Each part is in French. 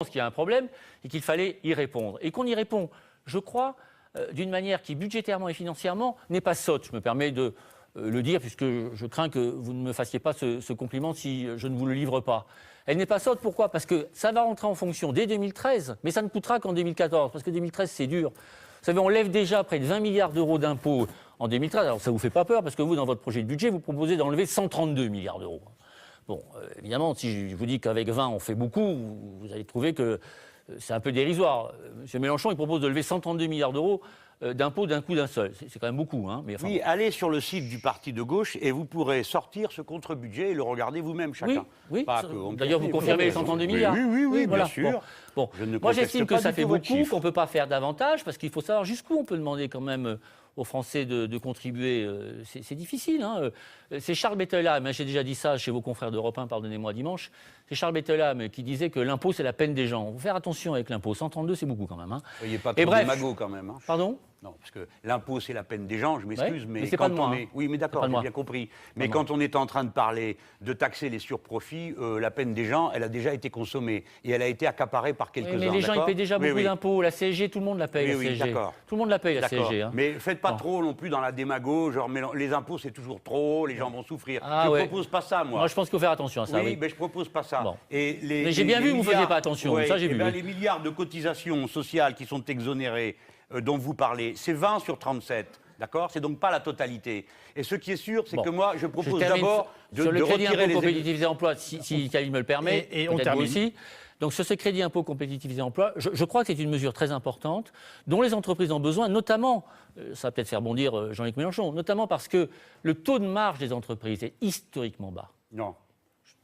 qu'il y a un problème et qu'il fallait y répondre. Et qu'on y répond, je crois, d'une manière qui, budgétairement et financièrement, n'est pas sotte. Je me permets de le dire, puisque je crains que vous ne me fassiez pas ce compliment si je ne vous le livre pas. Elle n'est pas sotte, pourquoi? Parce que ça va rentrer en fonction dès 2013, mais ça ne coûtera qu'en 2014, parce que 2013, c'est dur. Vous savez, on lève déjà près de 20 milliards d'euros d'impôts en 2013. Alors ça ne vous fait pas peur, parce que vous, dans votre projet de budget, vous proposez d'enlever 132 milliards d'euros. Bon, évidemment, si je vous dis qu'avec 20, on fait beaucoup, vous allez trouver que c'est un peu dérisoire. M. Mélenchon, il propose de lever 132 milliards d'euros d'impôts d'un coup d'un seul. C'est quand même beaucoup. Hein, mais enfin, oui, allez sur le site du parti de gauche et vous pourrez sortir ce contre-budget et le regarder vous-même, chacun. Oui. D'ailleurs, vous confirmez les 132 milliards. Oui, voilà. bien sûr. Bon. Moi, j'estime que ça fait beaucoup, qu'on ne peut pas faire davantage, parce qu'il faut savoir jusqu'où on peut demander quand même aux Français de contribuer. C'est difficile. Hein. C'est Charles Bettelheim, j'ai déjà dit ça chez vos confrères d'Europe 1, pardonnez-moi, dimanche. C'est Charles Bettelheim qui disait que l'impôt, c'est la peine des gens. Il faut faire attention avec l'impôt. 132, c'est beaucoup quand même. Hein. Soyez pas trop démago quand même. Hein. Pardon? Non, parce que l'impôt, c'est la peine des gens, je m'excuse, mais mais c'est quand pas de moi, on est... Oui, mais d'accord, j'ai bien compris. Mais quand on est en train de parler de taxer les surprofits, la peine des gens, elle a déjà été consommée et elle a été accaparée par quelques-uns. Mais les gens, ils paient déjà beaucoup d'impôts. La CSG, tout le monde la paye, la CSG. Tout le monde la paye, la CSG. Hein. Mais faites pas trop non plus dans la démago, genre les impôts, c'est toujours trop, les gens vont souffrir. Je ne propose pas ça, moi. Moi, je pense qu'il faut faire attention à ça. Oui, mais je ne propose pas ça. Bon. Mais j'ai bien vu que vous ne faisiez pas attention, ça j'ai vu. Les milliards de cotisations sociales qui sont exonérées, dont vous parlez, c'est 20 sur 37. D'accord? C'est donc pas la totalité. Et ce qui est sûr, c'est que moi, je propose d'abord de sur le crédit retirer impôt compétitivité emploi, si Khalil me le permet, et on termine aussi. Donc sur ce crédit impôt compétitivité emploi, je crois que c'est une mesure très importante dont les entreprises ont besoin, notamment, ça va peut-être faire bondir Jean-Luc Mélenchon, notamment parce que le taux de marge des entreprises est historiquement bas. Non.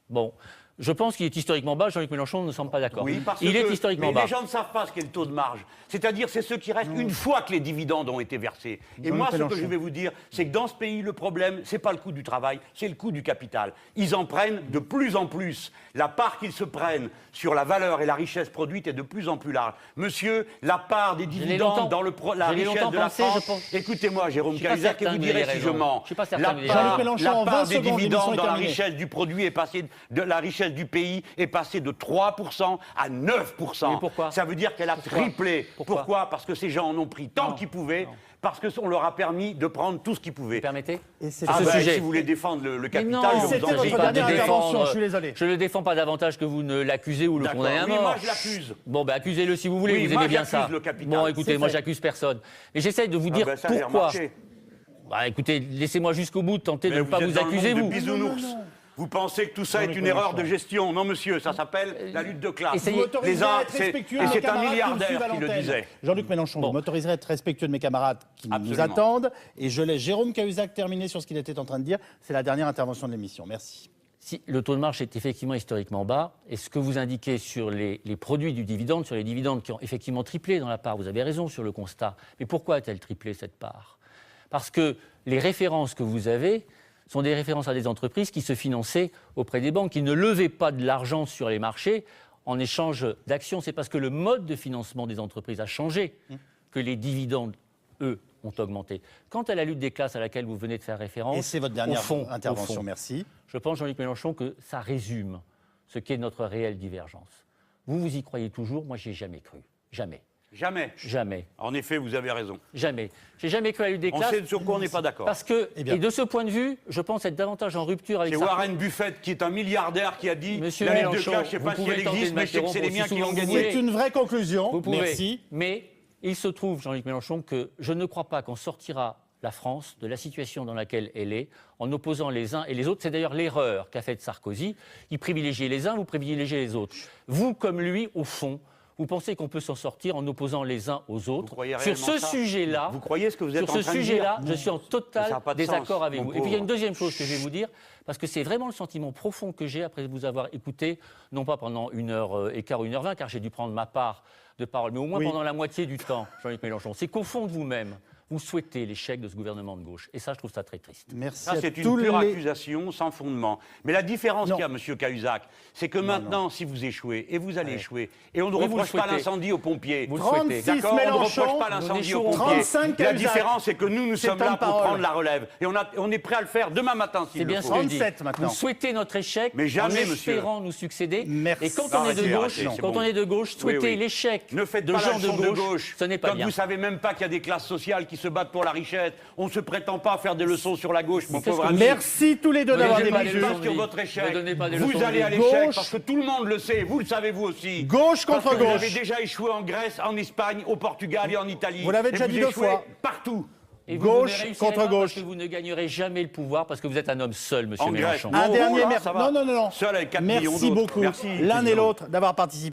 Bon. Je pense qu'il est historiquement bas. Jean-Luc Mélenchon ne semble pas d'accord. Oui, parce il est historiquement bas. Les gens ne savent pas ce qu'est le taux de marge. C'est-à-dire, c'est ce qui reste une fois que les dividendes ont été versés. Et moi, ce que je vais vous dire, c'est que dans ce pays, le problème, c'est pas le coût du travail, c'est le coût du capital. Ils en prennent de plus en plus. La part qu'ils se prennent sur la valeur et la richesse produite est de plus en plus large. Monsieur, la part des dividendes dans la richesse de la France... Écoutez-moi, Jérôme Cahuzac, et vous direz si je mens. La part des dividendes dans la richesse du produit est passée de la richesse du pays est passée de 3% à 9%. Mais pourquoi? Ça veut dire qu'elle a triplé. Pourquoi? Parce que ces gens en ont pris tant qu'ils pouvaient, parce qu'on leur a permis de prendre tout ce qu'ils pouvaient. Vous permettez? Si vous voulez défendre le capital, je vous en prie. Je suis désolé. Je ne le défends pas davantage que vous ne l'accusez ou le condamnez à mort. Oui, moi je l'accuse. Bon, accusez-le si vous voulez, vous aimez bien ça. Le capital. Bon, écoutez, moi j'accuse personne. Et j'essaie de vous dire pourquoi. Écoutez, laissez-moi jusqu'au bout de tenter de ne pas vous accuser, vous. Vous pensez que tout ça est une erreur de gestion? Non, monsieur, ça s'appelle la lutte de classe. Vous m'autoriserez à être respectueux de mes camarades qui me suivent à l'antenne. Jean-Luc Mélenchon, vous m'autoriserez à être respectueux de mes camarades qui nous attendent. Et je laisse Jérôme Cahuzac terminer sur ce qu'il était en train de dire. C'est la dernière intervention de l'émission. Merci. Si le taux de marge est effectivement historiquement bas, et ce que vous indiquez sur les produits du dividende, sur les dividendes qui ont effectivement triplé dans la part, vous avez raison sur le constat. Mais pourquoi a-t-elle triplé cette part? Parce que les références que vous avez sont des références à des entreprises qui se finançaient auprès des banques, qui ne levaient pas de l'argent sur les marchés en échange d'actions. C'est parce que le mode de financement des entreprises a changé que les dividendes, eux, ont augmenté. Quant à la lutte des classes à laquelle vous venez de faire référence... Et c'est votre dernière intervention, merci. Je pense, Jean-Luc Mélenchon, que ça résume ce qu'est notre réelle divergence. Vous y croyez toujours, moi j'y ai jamais cru. Jamais. Jamais. Jamais. En effet, vous avez raison. Jamais. J'ai jamais cru à la lutte des classes. On sait sur quoi on n'est pas d'accord. Parce que, et de ce point de vue, je pense être davantage en rupture avec ça. C'est Warren Buffett qui est un milliardaire qui a dit Monsieur la lutte Mélenchon, de classe, je ne sais pas si elle existe, mais je sais que c'est les miens qui l'ont gagné. C'est une vraie conclusion. Vous pouvez. Merci. Mais il se trouve, Jean-Luc Mélenchon, que je ne crois pas qu'on sortira la France de la situation dans laquelle elle est en opposant les uns et les autres. C'est d'ailleurs l'erreur qu'a faite Sarkozy. Il privilégiait les uns, vous privilégiez les autres. Vous, comme lui, au fond, vous pensez qu'on peut s'en sortir en opposant les uns aux autres. Sur ce sujet-là, vous croyez ce que vous êtes en train de dire? Je suis en total désaccord avec vous. Et puis il y a une deuxième chose que je vais vous dire, parce que c'est vraiment le sentiment profond que j'ai après vous avoir écouté, non pas pendant 1h15 ou 1h20, car j'ai dû prendre ma part de parole, mais au moins pendant la moitié du temps, Jean-Luc Mélenchon. C'est qu'au fond de vous-même, vous souhaitez l'échec de ce gouvernement de gauche. Et ça, je trouve ça très triste. Merci. Ça, c'est une pure accusation sans fondement. Mais la différence qu'il y a, M. Cahuzac, c'est que maintenant, si vous échouez, et vous allez échouer, et on ne reproche pas l'incendie aux pompiers. Vous le souhaitez. D'accord, on ne reproche pas l'incendie aux pompiers. La différence, c'est que nous sommes là pour prendre la relève. Et on est prêt à le faire demain matin, s'il le faut. C'est bien ce que je dis. Vous souhaitez notre échec, mais jamais, en espérant nous succéder. Merci. Et quand on est de gauche, souhaiter l'échec de gens de gauche, ce n'est pas bien. Vous ne savez même pas qu'il y a des classes sociales qui se battent pour la richesse. On ne se prétend pas à faire des leçons sur la gauche, mon pauvre ami. Merci tous les deux d'avoir débattu. Sur votre échec. Vous allez à l'échec parce que tout le monde le sait. Vous le savez vous aussi. Gauche contre gauche. Vous avez déjà échoué en Grèce, en Espagne, au Portugal et en Italie. Vous l'avez déjà dit 2 fois. Partout. Et gauche contre gauche. Parce que vous ne gagnerez jamais le pouvoir parce que vous êtes un homme seul, monsieur Mélenchon. Un dernier merci. Non. Seul avec 4 millions d'autres. Merci beaucoup, l'un et l'autre, d'avoir participé.